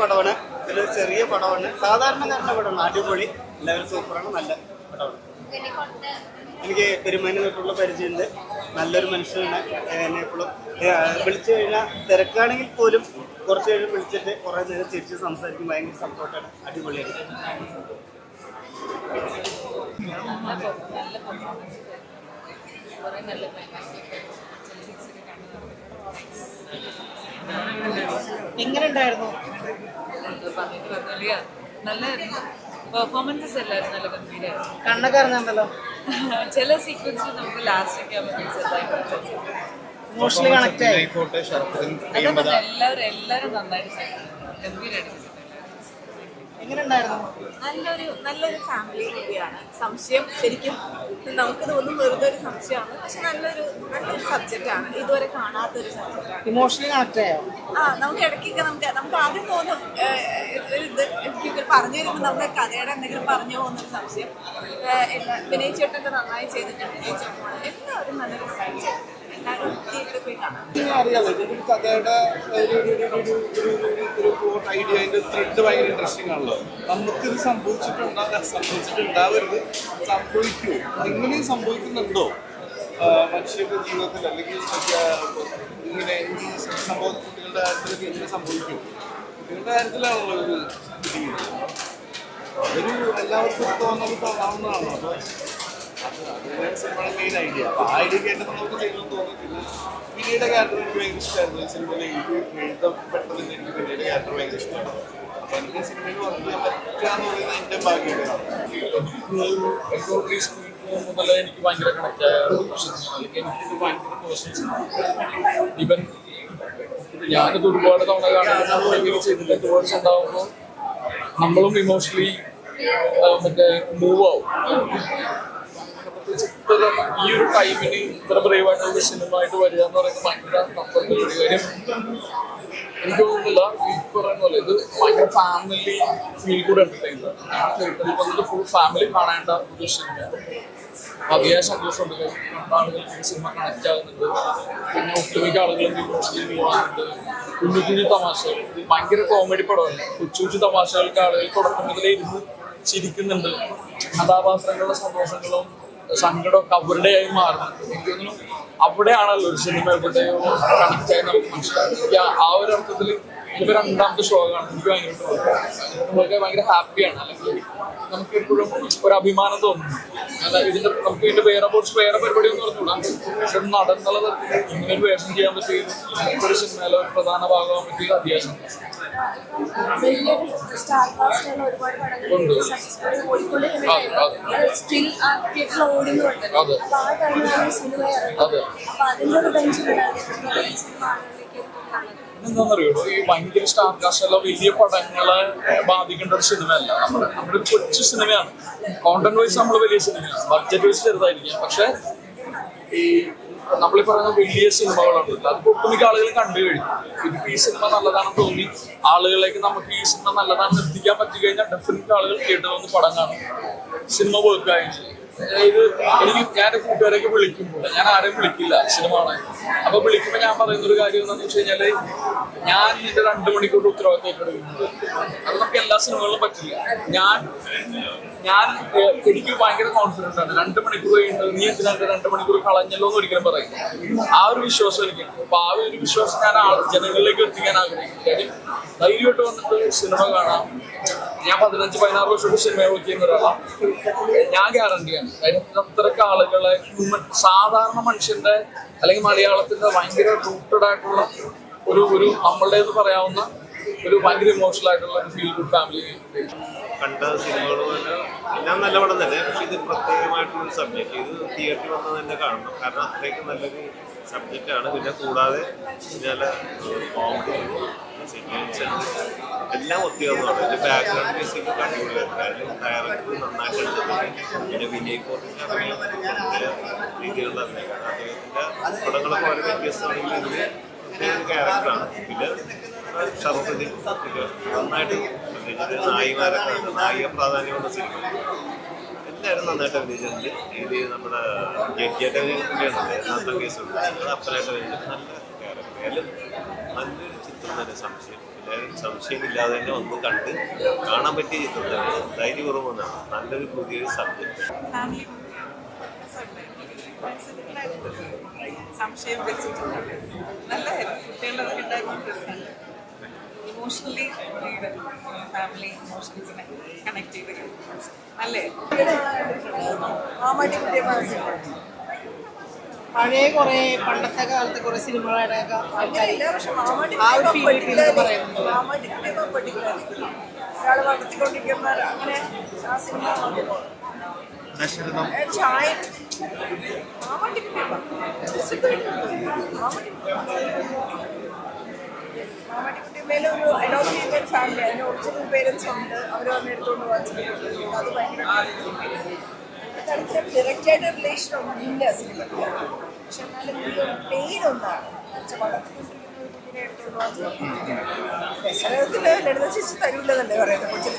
പടമാണ്. ഒരു ചെറിയ പടമാണ്, സാധാരണക്കാരൻ്റെ പടമാണ്. അടിപൊളി, എല്ലാവരും സൂപ്പറാണ്, നല്ല പടമാണ്. എനിക്ക് പെരുമാനി തൊട്ടുള്ള പരിചയമുണ്ട്. നല്ലൊരു മനുഷ്യനാണ്. എന്നെ എപ്പോഴും വിളിച്ചു കഴിഞ്ഞാൽ തിരക്കാണെങ്കിൽ പോലും കുറച്ച് കഴിഞ്ഞ് വിളിച്ചിട്ട് കുറേ നേരം തിരിച്ച് സംസാരിക്കും. ഭയങ്കര സപ്പോർട്ടാണ്, അടിപൊളിയാണ്. എങ്ങനെ ഉണ്ടായിരുന്നു? നല്ല പെർഫോമൻസസ് എല്ലാവരും നല്ല ഗംഭീരമായിരുന്നു. കണ്ണൊക്കെ ഇറങ്ങുന്നുണ്ടല്ലോ. ചില സീക്വൻസിൽ നമുക്ക് ലാസ്റ്റ് ഒക്കെ ഇമോഷണലി കണക്ട് ആയി. എല്ലാവരും നന്നായിട്ട് ഗംഭീരമായിട്ട്. എങ്ങനെ ഉണ്ടായിരുന്നു? നല്ലൊരു ഫാമിലി മൂവിയാണ്. സംശയം ശരിക്കും നമുക്ക് തോന്നും വെറുതെ ഒരു സംശയമാണ്, പക്ഷെ നല്ലൊരു സബ്ജക്റ്റാണ്. ഇതുവരെ കാണാത്തൊരു സബ്ജക്റ്റാണ്. ഇമോഷണലി കണക്ട് ആയോ? നമുക്ക് ഇടയ്ക്കൊക്കെ നമുക്ക് ആദ്യം തോന്നും ഇത് പറഞ്ഞു തരുമ്പോൾ നമ്മുടെ കഥയുടെ എന്തെങ്കിലും പറഞ്ഞു പോകുന്നൊരു സംശയം. വിനയ് ചേട്ടനൊക്കെ നന്നായി ചെയ്തിട്ടുണ്ട്. എല്ലാവരും നല്ല രസമായി ചെയ്തിട്ടുണ്ട്. എല്ലാവരും തിയേറ്ററിൽ പോയി കാണാം. അറിയാലോ, ഇതൊരു കഥയുടെ ഒരു പ്ലോട്ട് ഐഡിയ, അതിന്റെ ത്രെഡ് ഭയങ്കര ഇൻട്രസ്റ്റിംഗ് ആണല്ലോ. നമുക്കിത് സംഭവിച്ചിട്ടുണ്ടാവരുത്, സംഭവിക്കൂ, എങ്ങനെയും സംഭവിക്കുന്നുണ്ടോ മനുഷ്യരുടെ ജീവിതത്തിൽ, അല്ലെങ്കിൽ ഇങ്ങനെ ഈ സംഭവം കുട്ടികളുടെ കാര്യത്തിലൊക്കെ എങ്ങനെ സംഭവിക്കും? കുട്ടികളുടെ കാര്യത്തിലാണല്ലോ ഒരു അതൊരു എല്ലാവർക്കും തോന്നാവുന്നതാണല്ലോ. അപ്പോൾ അതിനാണ് സിനിമയുടെ മെയിൻ ഐഡിയ. അപ്പോൾ ആ ഐഡിയ കേട്ടപ്പോൾ നമുക്ക് ചെയ്യണമെന്ന് തോന്നിയിട്ടില്ല. വിനയുടെ ക്യാരക്ടർ എനിക്ക് ഭയങ്കര ഇഷ്ടമായിരുന്നു. ഈ സിനിമയിൽ എഴുതപ്പെട്ടതിന് എനിക്ക് വിനയുടെ ക്യാരക്ടർ ഭയങ്കര ഇഷ്ടമാണ്. അപ്പോൾ എനിക്ക് സിനിമയിൽ വർക്ക് ചെയ്യാൻ പറ്റുക എന്ന് പറയുന്നത് എൻ്റെ ഭാഗ്യമാണ്. മുതലേ എനിക്ക് ഭയങ്കര കണക്റ്റായ അല്ലെങ്കിൽ എനിക്കിത് ഭയങ്കര പേഴ്സൺസ്. ഈവൻ ഞാനിത് ഒരുപാട് തവണ കാണുമ്പോൾ ചെയ്തിട്ട് വേർഡ്സ് ഉണ്ടാകുമ്പോൾ നമ്മളും ഇമോഷണലി മറ്റേ മൂവ് ആവും. ഈ ഒരു ടൈമിന് ഇത്ര ബ്രേവായിട്ടുള്ള സിനിമ വരിക എന്ന് പറയുന്നത് ഭയങ്കര ടഫായിട്ടുള്ള കാര്യം. എനിക്ക് തോന്നുന്നില്ല ഈ പറയുന്ന പോലെ ഇത് ഭയങ്കര ഫാമിലി ഫീൽ കൂടെ എന്റർടൈൻമെന്റ്. ഞാൻ തിയേറ്ററിൽ വന്നിട്ട് ഫുൾ ഫാമിലി കാണേണ്ട ഒരു സിനിമയാണ്. അതിയായ സന്തോഷമുണ്ട്. ആളുകൾക്ക് സിനിമ കണക്ട് ആകുന്നുണ്ട്. പിന്നെ ഒട്ടുമിക്ക ആളുകളും ഇമോഷണലി മൂവ് ആകുന്നുണ്ട്. കുഞ്ഞു കുഞ്ഞു തമാശകൾ, ഭയങ്കര കോമഡി പടമല്ല. കൊച്ചു കൊച്ചു തമാശകൾക്ക് ആളുകൾ തുടക്കം മുതലേ ഇരുന്ന് ചിരിക്കുന്നുണ്ട്. കഥാപാത്രങ്ങളുടെ സന്തോഷങ്ങളും സങ്കടമൊക്കെ അവരുടെയായി മാറുന്നുണ്ട്. എനിക്ക് തോന്നുന്നു അവിടെയാണല്ലോ ഒരു സിനിമ എവിടെയോ കണക്റ്റായി നമുക്ക് മനസ്സിലാക്കി. ആ ഒരു അർത്ഥത്തിൽ ഇവ രണ്ടാമത്തെ ഷോ കാണുന്നത് എനിക്ക് ഭയങ്കര ഭയങ്കര ഹാപ്പിയാണ്. അല്ലെങ്കിൽ നമുക്ക് എപ്പോഴും ഒരു അഭിമാനം തോന്നുന്നു. ഇതിന്റെ നമുക്ക് ഇതിന്റെ വേറെ പരിപാടി ഒന്നും പറഞ്ഞുകൂടാ. പക്ഷെ നടന്നുള്ള തരത്തിൽ ഇങ്ങനെ ഒരു വേഷം ചെയ്യാൻ പറ്റിയത് ഒരു സിനിമയിലെ ഒരു പ്രധാന ഭാഗമാകാൻ പറ്റിയത് അത്യാവശ്യം എന്താണെന്നറിയോ, ഈ ഭയങ്കര സ്റ്റാർ കാസ്റ്റല്ല വലിയ പടങ്ങളെ ബാധിക്കേണ്ട ഒരു സിനിമയല്ല. നമ്മുടെ ഒരു കൊച്ചു സിനിമയാണ്. കോണ്ടന്റ് വൈസ് നമ്മൾ വലിയ സിനിമയാണ്, ബഡ്ജറ്റ് വൈസ് ചെറുതായിരിക്കാം. പക്ഷെ ഈ നമ്മളീ പറയുന്ന വലിയ സിനിമകളുണ്ടല്ലോ, അത് ഒട്ടുമിക്ക ആളുകൾ കണ്ടു കഴിഞ്ഞു. ഇതിപ്പോൾ ഈ സിനിമ നല്ലതാണെന്ന് തോന്നി ആളുകളിലേക്ക് നമുക്ക് ഈ സിനിമ നല്ലതാണെന്ന് എത്തിക്കാൻ പറ്റി കഴിഞ്ഞാൽ ഡെഫിനറ്റ് ആളുകൾ കേട്ട് വന്ന് പടം കാണും, സിനിമ വർക്കായും ചെയ്യും. അതായത് ഞാൻ കൂട്ടുകാരൊക്കെ വിളിക്കുമ്പോൾ ഞാൻ ആരെയും വിളിക്കില്ല സിനിമ കാണാൻ. അപ്പൊ വിളിക്കുമ്പോൾ ഞാൻ പറയുന്നൊരു കാര്യം എന്താണെന്ന് വെച്ച് കഴിഞ്ഞാല്, ഞാൻ ഇതിന്റെ 2 മണിക്കൂർ ഉത്തരവാദിത്തം ഏറ്റെടുക്കുന്നത്. അത് നമുക്ക് എല്ലാ സിനിമകളിലും പറ്റില്ല. എനിക്ക് ഭയങ്കര കോൺഫിഡൻസ് ആണ്. 2 മണിക്കൂർ കഴിയുന്നത് നീ എന്തിനാ 2 മണിക്കൂർ കളഞ്ഞല്ലോ എന്ന് ഒരിക്കലും പറയും. ആ ഒരു വിശ്വാസം എനിക്കുണ്ട്. അപ്പൊ ആ ഒരു വിശ്വാസം ഞാൻ ജനങ്ങളിലേക്ക് എത്തിക്കാൻ ആഗ്രഹിക്കുന്നു. കാര്യം ധൈര്യമായിട്ട് വന്നിട്ട് സിനിമ കാണാം. ഞാൻ 15-16 വർഷമായിട്ട് സിനിമ വർക്ക് ചെയ്യുന്ന ഒരാളാണ്. ഞാൻ ഗ്യാരണ്ടിയാണ്. കാര്യം അത്രയ്ക്ക് ആളുകളെ സാധാരണ മനുഷ്യന്റെ അല്ലെങ്കിൽ മലയാളത്തിന്റെ ഭയങ്കര റൂട്ടഡ് ആയിട്ടുള്ള ഒരു നമ്മളുടേത് പറയാവുന്ന ഒരു ഭയങ്കര ഇമോഷണൽ ആയിട്ടുള്ള ഒരു ഫീൽ ഗുഡ് ഫാമിലി. കണ്ട സിനിമകൾ എല്ലാം നല്ല പടം തന്നെ. പക്ഷെ ഇത് പ്രത്യേകമായിട്ടുള്ളൊരു സബ്ജക്റ്റ്. ഇത് തിയേറ്ററിൽ വന്ന് തന്നെ കാണണം. കാരണം അത്രയ്ക്ക് നല്ലൊരു സബ്ജക്റ്റാണ്. പിന്നെ കൂടാതെ നല്ല കോമഡി സെഗ്മെന്റ്സ് എല്ലാം ഒത്തിരിയാണ്. ഇതിന്റെ ബാക്ക്ഗ്രൗണ്ട് മ്യൂസിക് കണ്ടുപിടിയാണ്. കാരണം ഡയറക്ടർ നന്നായിട്ട് എടുത്തിട്ടുണ്ട്. പിന്നെ വിനയ് ഫോർട്ടിന്റെ രീതിയിലുള്ള അദ്ദേഹത്തിന്റെ പടങ്ങളൊക്കെ വളരെ വ്യത്യസ്തമാണെങ്കിൽ ഇതിന് ഒരു ക്യാരക്ടറാണ്. പിന്നെ ഷറഫുദ്ദീൻ നന്നായിട്ട് നായികമാരൊക്കെ നായിക പ്രാധാന്യമുള്ള സിനിമ എല്ലാവരും നന്നായിട്ട് അഭിനയിച്ചിട്ടുണ്ട്. ഇത് നമ്മുടെ ജഡ്ജിയായിട്ട് കേസുണ്ട്, അത് അപ്പനായിട്ട് അഭിനയിച്ചിട്ട് നല്ല ക്യാരക്ടർ. നല്ലൊരു ചിത്രം തന്നെ, സംശയം. സംശയമില്ലാതെ തന്നെ ഒന്ന് കണ്ട് കാണാൻ പറ്റിയ ചിത്രം തന്നെ. ധൈര്യപൂർവ്വമാണ്. നല്ലൊരു പുതിയൊരു സബ്ജക്റ്റ്. ഫാമിലി സംശയം വെച്ചിട്ടുണ്ട്. നല്ലതായിരുന്നു. കുട്ടികളുടെ ഉണ്ടായിരുന്ന ഇമോഷണലി ഫാമിലി ഇമോഷൻസിനെ കണക്ട് ചെയ്ത് നല്ലതായിരുന്നു. മാമാട്ടി കുട്ടിയെ മനസ്സിലാക്കി പഴയ കുറെ പണ്ടത്തെ കാലത്തെ കുറെ സിനിമകളുടെ ഒരാൾ വളർത്തിക്കൊണ്ടിരിക്കുന്ന അങ്ങനെ ആ സിനിമ ചായ മാമാട്ടിക്കുട്ടിമേലെ ഒരു അഡോപ്റ്റ് ചെയ്ത ഒരു ഫാമിലി, അതിന് ഒറിജിനൽ പേരൻസ് ഉണ്ട്, അവർ വന്ന് എടുത്തുകൊണ്ട് പോകാൻ ശ്രമിക്കുന്നത്. അത് ഭയങ്കര ഡയറക്റ്റായിട്ട് റിലേഷൻ ഒന്നുമില്ല സിനിമയ്ക്ക്. പക്ഷെ എന്നാലും ഈ ഒരു പെയിനൊന്നാണ് ദശരഥത്തില് ലളിത ചേച്ചി തരൂല്ലെന്നല്ലേ പറയുന്നത്. കൊച്ചിന്